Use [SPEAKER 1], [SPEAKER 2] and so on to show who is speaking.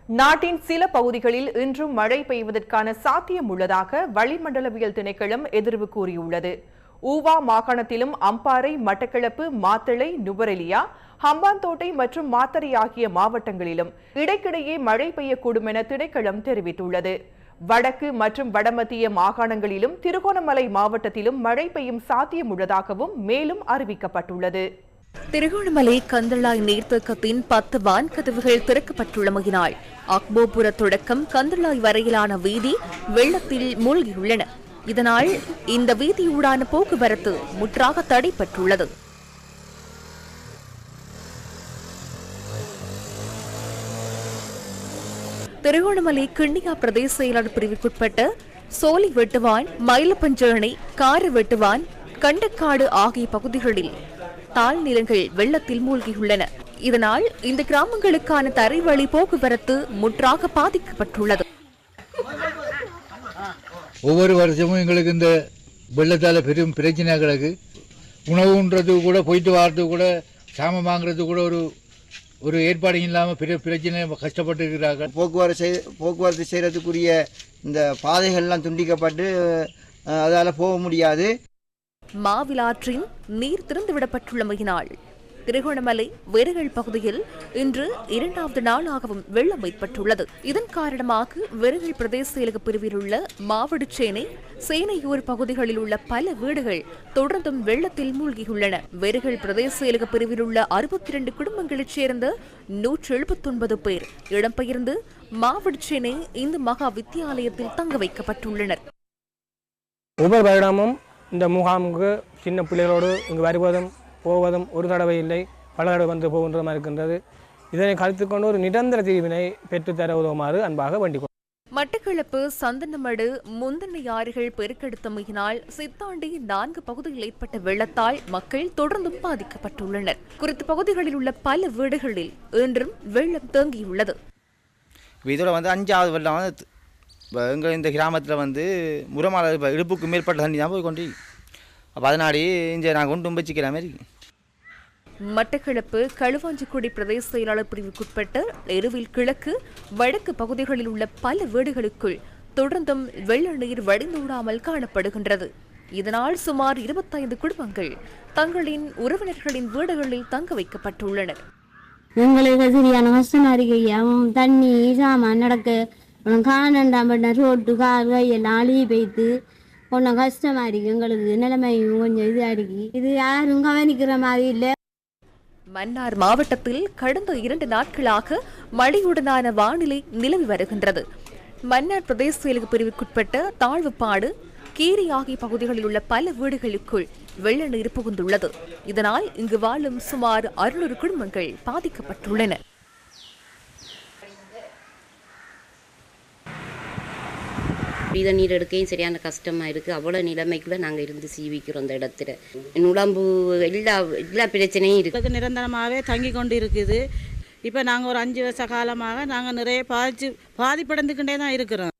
[SPEAKER 1] நாட்டின் சில பகுதிகளில் இன்றும் மழை பெய்வதற்கான சாத்தியம் உள்ளதாக வளிமண்டலவியல் திணைக்களம் எதிர்வு கூறியுள்ளது. ஊவா மாகாணத்திலும் அம்பாறை, மட்டக்களப்பு, மாத்தளை, நுவரெலியா, ஹம்பாந்தோட்டை மற்றும் மாத்தறை ஆகிய மாவட்டங்களிலும் இடைக்கிடையே மழை பெய்யக்கூடும் என திணைக்களம் தெரிவித்துள்ளது. வடக்கு மற்றும் வடமத்திய மாகாணங்களிலும் திருகோணமலை மாவட்டத்திலும் மழை பெய்யும் சாத்தியம் உள்ளதாகவும் மேலும் அறிவிக்கப்பட்டுள்ளது.
[SPEAKER 2] திருகோணமலை கந்தளாய் நீர்த்தேக்கத்தின் 10 வான்கதவுகள் திறக்கப்பட்டுள்ளமையினால் அக்போபுர தொடக்கம் கந்தளாய் வரையிலான வீதி வெள்ளத்தில் மூழ்கியுள்ளன. இதனால் இந்த வீதியூடான போக்குவரத்து முற்றாக தடைப்பட்டுள்ளது. திருகோணமலை கிண்ணியா பிரதேச செயலாளர் பிரிவுக்குட்பட்ட சோலி வெட்டுவான், மயிலப்பஞ்சேனை, கார வெட்டுவான், கண்டக்காடு ஆகிய பகுதிகளில் தாழ்நிலங்கள் வெள்ளத்தில் மூழ்கியுள்ளன. இதனால் இந்த கிராமங்களுக்கான தரைவழி போக்குவரத்து முற்றாக பாதிக்கப்பட்டுள்ளது.
[SPEAKER 3] ஒவ்வொரு வருஷமும் எங்களுக்கு இந்த வெள்ளத்தால் பெரும் பிரச்சனை கிடக்கு. உணவுன்றது கூட, போயிட்டு வர்றது கூட, சாமான் வாங்குறது கூட ஒரு ஏற்பாடு இல்லாமல் பெரிய பிரச்சனை கஷ்டப்பட்டு இருக்கிறார்கள்.
[SPEAKER 4] போக்குவரத்து செய்கிறதுக்குரிய இந்த பாதைகள்லாம் துண்டிக்கப்பட்டு அதால் போக முடியாது.
[SPEAKER 2] மாவிலாற்றின் நீர் திறந்துவிடப்பட்டுள்ளமையினால் திருகோணமலை வெறுகள் பகுதியில் இன்று 2வது நாளாகவும் வெள்ளம் ஏற்பட்டுள்ளது. இதன் காரணமாக வெறுகள் பிரதேச செயலக பிரிவில் உள்ள மாவடுச்சேனை, சேனையூர் பகுதிகளில் உள்ள பல வீடுகள் தொடர்ந்தும் வெள்ளத்தில் மூழ்கியுள்ளன. வெறுகள் பிரதேச செயலக பிரிவில் உள்ள 62 குடும்பங்களைச் சேர்ந்த 179 பேர் இடம்பெயர்ந்து மாவடுச்சேனை இந்து மகா வித்தியாலயத்தில் தங்க வைக்கப்பட்டுள்ளனர்.
[SPEAKER 5] ஒவ்வொரு வருடமும் இந்த முகாமுக்கு சின்ன பிள்ளைகளோடு இங்கு வருவதும் போவதும் ஒரு தடவை இல்லை, பல தடவை வந்து போகின்ற மாதிரி இருக்கின்றது. இதனை கருத்தில் கொண்டு ஒரு நிரந்தர தீர்வினை பெற்றுத்தர உதவுமாறு அன்பாக வேண்டிக் கொள்கிறேன்.
[SPEAKER 2] மட்டக்களப்பு சந்தனமடு முந்தனை ஆறுகள் பெருக்கெடுத்தமையினால் சித்தாண்டி 4 பகுதியில் ஏற்பட்ட வெள்ளத்தால் மக்கள் தொடர்ந்தும் பாதிக்கப்பட்டுள்ளனர். குறித்த பகுதிகளில் உள்ள பல வீடுகளில் இன்றும் வெள்ளம் தேங்கியுள்ளது.
[SPEAKER 4] இதோட 5வது வெள்ளம் எங்கள் இந்த கிராமத்தில் முறமால இடுப்புக்கு மேற்பட்ட தண்ணி தான் போய் கொண்டு அதனாடி இங்கே நான் கொண்டு வச்சுக்கிற மாதிரி.
[SPEAKER 2] மட்டக்களப்பு களுவாஞ்சிக்குடி பிரதேச செயலாளர் பிரிவுக்குட்பட்ட எருவில் கிழக்கு, வடக்கு பகுதிகளில் உள்ள பல வீடுகளுக்குள் தொடர்ந்தும் வெள்ள நீர் வடிந்தோடாமல் காணப்படுகின்றது. இதனால் சுமார் 25 குடும்பங்கள் தங்களின் உறவினர்களின் வீடுகளில் தங்க வைக்கப்பட்டுள்ளனர்.
[SPEAKER 6] எங்களுக்கு சரியான கஷ்டம் அறிக்கையாவும் தண்ணி சாமான் நடக்க காணண்டாம்பட்ட ரோட்டு கார் எல்லாம் அழிய பெய்து கொஞ்சம் கஷ்டமா இருக்கு. எங்களுக்கு நிலைமையும் கொஞ்சம் இதாக இருக்கு. இது யாரும் கவனிக்கிற மாதிரி இல்லை.
[SPEAKER 2] மன்னார் மாவட்டத்தில் கடந்த 2 நாட்களாக மழையுடனான வானிலை நிலவி வருகின்றது. மன்னார் பிரதேச செயலக பிரிவுக்குட்பட்ட தாழ்வுப்பாடு, கீரி ஆகிய பகுதிகளில் உள்ள பல வீடுகளுக்குள் வெள்ள நீர் புகுந்துள்ளது. இதனால் இங்கு வாழும் சுமார் 600 குடும்பங்கள் பாதிக்கப்பட்டுள்ளன.
[SPEAKER 7] இதை நீர் எடுக்கையும் சரியான கஷ்டமாக இருக்குது. அவ்வளோ நிலைமைக்குள்ளே நாங்கள் இருந்து சீவிக்கிறோம். அந்த இடத்துல உடம்பு எல்லா பிரச்சனையும் இருக்குது.
[SPEAKER 8] நிரந்தரமாகவே தங்கி கொண்டு இருக்குது. இப்போ நாங்கள் ஒரு 5 வருஷ காலமாக நாங்கள் நிறைய பாதிப்படைந்துக்கிட்டே தான் இருக்கிறோம்.